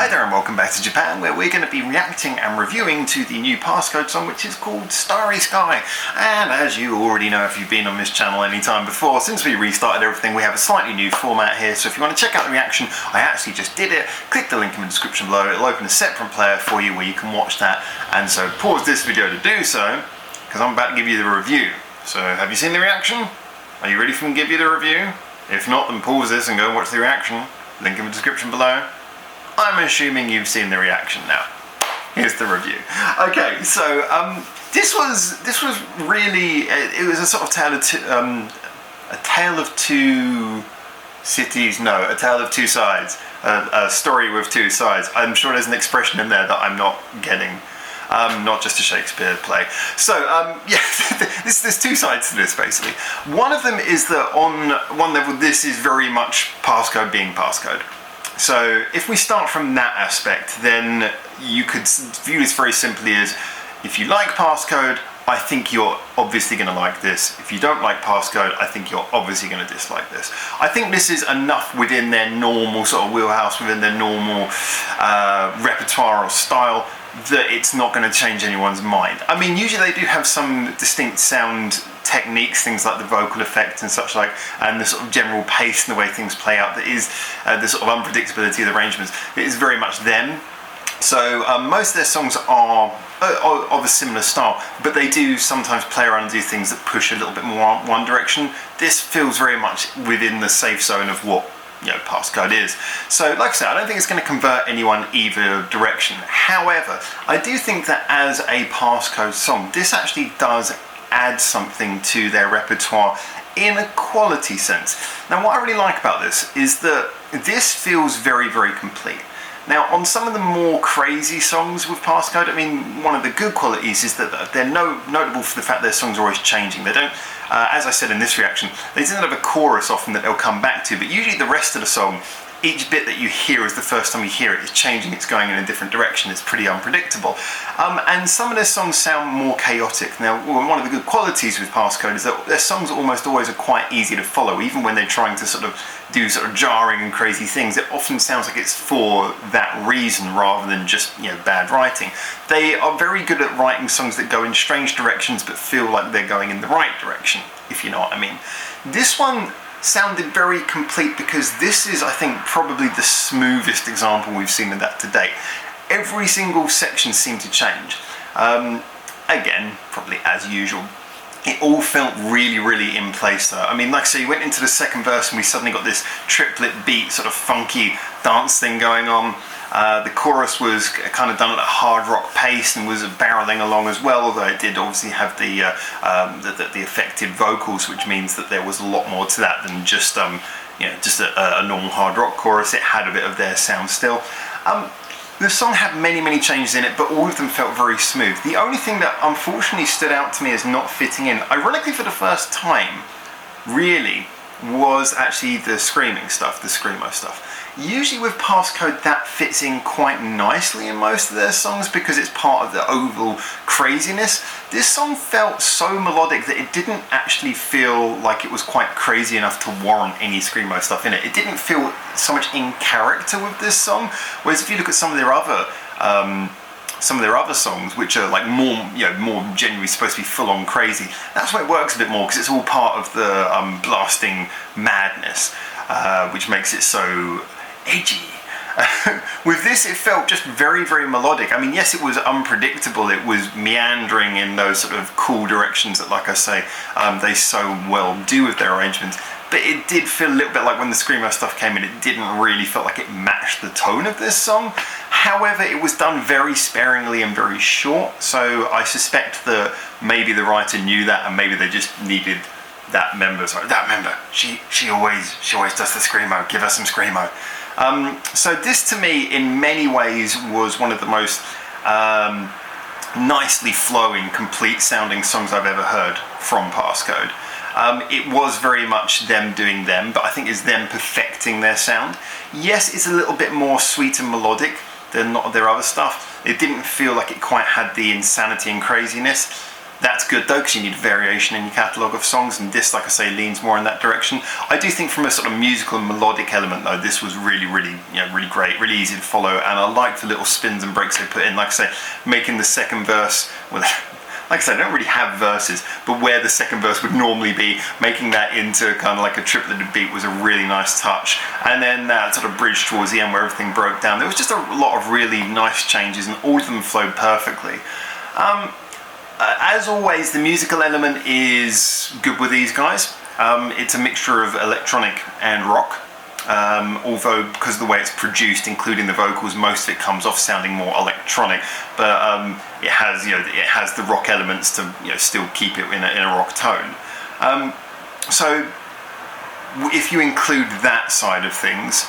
Hi there and welcome back to Japan, where we're going to be reacting and reviewing to the new Passcode song, which is called Starry Sky. And as you already know, if you've been on this channel any time before, since we restarted everything, we have a slightly new format here. So if you want to check out the reaction, I actually just did it. Click the link in the description below. It'll open a separate player for you where you can watch that. And so pause this video to do so, because I'm about to give you the review. So have you seen the reaction? Are you ready for me to give you the review? If not, then pause this and go and watch the reaction. Link in the description below. I'm assuming you've seen the reaction now. Here's the review. Okay, so this was really, it was a sort of tale of two cities. No, a tale of two sides. A story with two sides. I'm sure there's an expression in there that I'm not getting. Not just a Shakespeare play. So yeah, there's two sides to this basically. One of them is that on one level this is very much Passcode being Passcode. So if we start from that aspect, then you could view this very simply as, if you like Passcode, I think you're obviously going to like this. If you don't like Passcode, I think you're obviously going to dislike this. I think this is enough within their normal sort of wheelhouse, within their normal repertoire or style, that it's not going to change anyone's mind. I mean, usually they do have some distinct sound techniques, things like the vocal effects and such like, and the sort of general pace and the way things play out that is the sort of unpredictability of the arrangements. It is very much them. So most of their songs are of a similar style, but they do sometimes play around and do things that push a little bit more one direction. This feels very much within the safe zone of what Passcode is. So like I said, I don't think it's going to convert anyone either direction. However, I do think that as a Passcode song, this actually does add something to their repertoire in a quality sense. Now what I really like about this is that this feels very, very complete. Now on some of the more crazy songs with Passcode, I mean, one of the good qualities is that they're notable for the fact their songs are always changing. They don't, as I said in this reaction, they tend to have a chorus often that they'll come back to, but usually the rest of the song, each bit that you hear is the first time you hear it, it's changing, it's going in a different direction, it's pretty unpredictable. And some of their songs sound more chaotic. Now, one of the good qualities with Passcode is that their songs almost always are quite easy to follow, even when they're trying to sort of do sort of jarring and crazy things. It often sounds like it's for that reason rather than just, bad writing. They are very good at writing songs that go in strange directions but feel like they're going in the right direction, if you know what I mean. This one sounded very complete because this is, I think, probably the smoothest example we've seen of that to date. Every single section seemed to change. Again, probably as usual. It all felt really, really in place though. I mean, like I say, you went into the second verse and we suddenly got this triplet beat, sort of funky dance thing going on. The chorus was kind of done at a hard rock pace and was barreling along as well, although it did obviously have the affected vocals, which means that there was a lot more to that than just just a normal hard rock chorus. It had a bit of their sound still. The song had many, many changes in it, but all of them felt very smooth. The only thing that unfortunately stood out to me as not fitting in, ironically for the first time, really, was actually the screaming stuff, the screamo stuff. Usually with Passcode that fits in quite nicely in most of their songs because it's part of the overall craziness. This song felt so melodic that it didn't actually feel like it was quite crazy enough to warrant any screamo stuff in it. It didn't feel so much in character with this song, whereas if you look at some of their other songs, which are like more genuinely supposed to be full-on crazy, that's where it works a bit more because it's all part of the blasting madness, which makes it so edgy. With this, it felt just very, very melodic. I mean, yes, it was unpredictable. It was meandering in those sort of cool directions that, like I say, they so well do with their arrangements. But it did feel a little bit like when the screamo stuff came in, it didn't really feel like it matched the tone of this song. However, it was done very sparingly and very short, so I suspect that maybe the writer knew that and maybe they just needed that member. Sorry, that member. She always does the screamo. Give us some screamo. So this to me in many ways was one of the most nicely flowing, complete sounding songs I've ever heard from Passcode. It was very much them doing them, but I think it's them perfecting their sound. Yes, it's a little bit more sweet and melodic than a lot of their other stuff. It didn't feel like it quite had the insanity and craziness. That's good though, because you need variation in your catalogue of songs, and this, like I say, leans more in that direction. I do think from a sort of musical and melodic element though, this was really, really, really great, really easy to follow, and I like the little spins and breaks they put in. Like I say, making the second verse, well, like I said, I don't really have verses, but where the second verse would normally be, making that into kind of like a tripleted beat was a really nice touch. And then that sort of bridge towards the end where everything broke down. There was just a lot of really nice changes, and all of them flowed perfectly. As always, the musical element is good with these guys. It's a mixture of electronic and rock. Although because of the way it's produced, including the vocals, most of it comes off sounding more electronic, but it has, it has the rock elements to, still keep it in a rock tone. So if you include that side of things,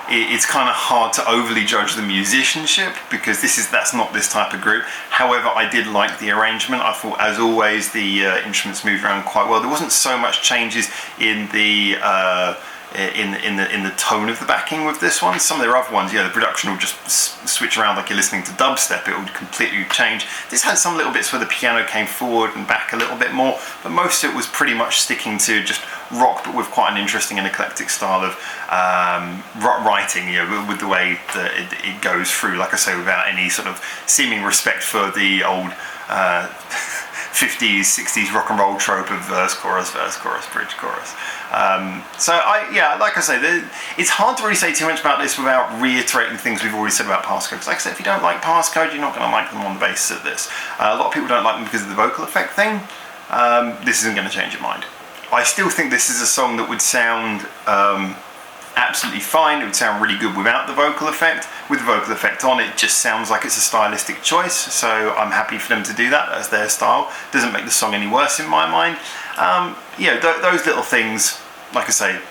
it's kind of hard to overly judge the musicianship, because that's not this type of group. However, I did like the arrangement. I thought, as always, the instruments moved around quite well. There wasn't so much changes in the in the tone of the backing with this one. Some of their other ones, the production will just switch around like you're listening to dubstep. It would completely change. This had some little bits where the piano came forward and back a little bit more, but most of it was pretty much sticking to just rock, but with quite an interesting and eclectic style of writing, with the way that it goes through, like I say, without any sort of seeming respect for the old 50s, 60s rock and roll trope of verse, chorus, bridge, chorus. So like I say, it's hard to really say too much about this without reiterating things we've already said about PASSCODE. Because like I said, if you don't like PASSCODE, you're not going to like them on the basis of this. A lot of people don't like them because of the vocal effect thing. This isn't going to change your mind. I still think this is a song that would sound absolutely fine. It would sound really good without the vocal effect. With the vocal effect on, it just sounds like it's a stylistic choice, so I'm happy for them to do that. That's their style. Doesn't make the song any worse in my mind. Those little things, like I say,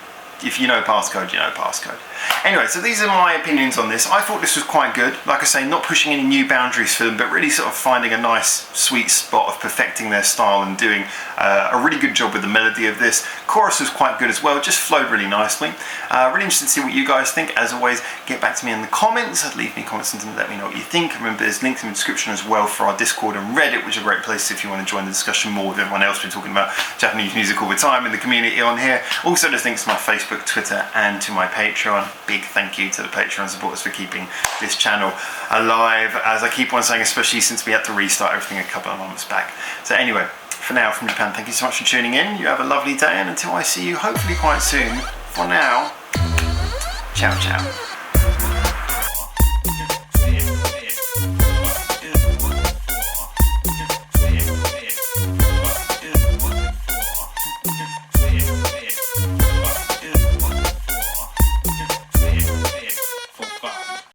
if you know PASSCODE, you know PASSCODE. Anyway, so these are my opinions on this. I thought this was quite good. Like I say, not pushing any new boundaries for them, but really sort of finding a nice sweet spot of perfecting their style and doing a really good job with the melody of this. Chorus was quite good as well, just flowed really nicely. Really interested to see what you guys think. As always, get back to me in the comments. Leave me comments and let me know what you think. Remember, there's links in the description as well for our Discord and Reddit, which are great places if you want to join the discussion more with everyone else. We're talking about Japanese music all the time in the community on here. Also, there's links to my Facebook, Twitter, and to my Patreon. Big thank you to the Patreon supporters for keeping this channel alive, as I keep on saying, especially since we had to restart everything a couple of months back. So anyway, for now from Japan, thank you so much for tuning in. You have a lovely day, and until I see you hopefully quite soon, for now, ciao ciao.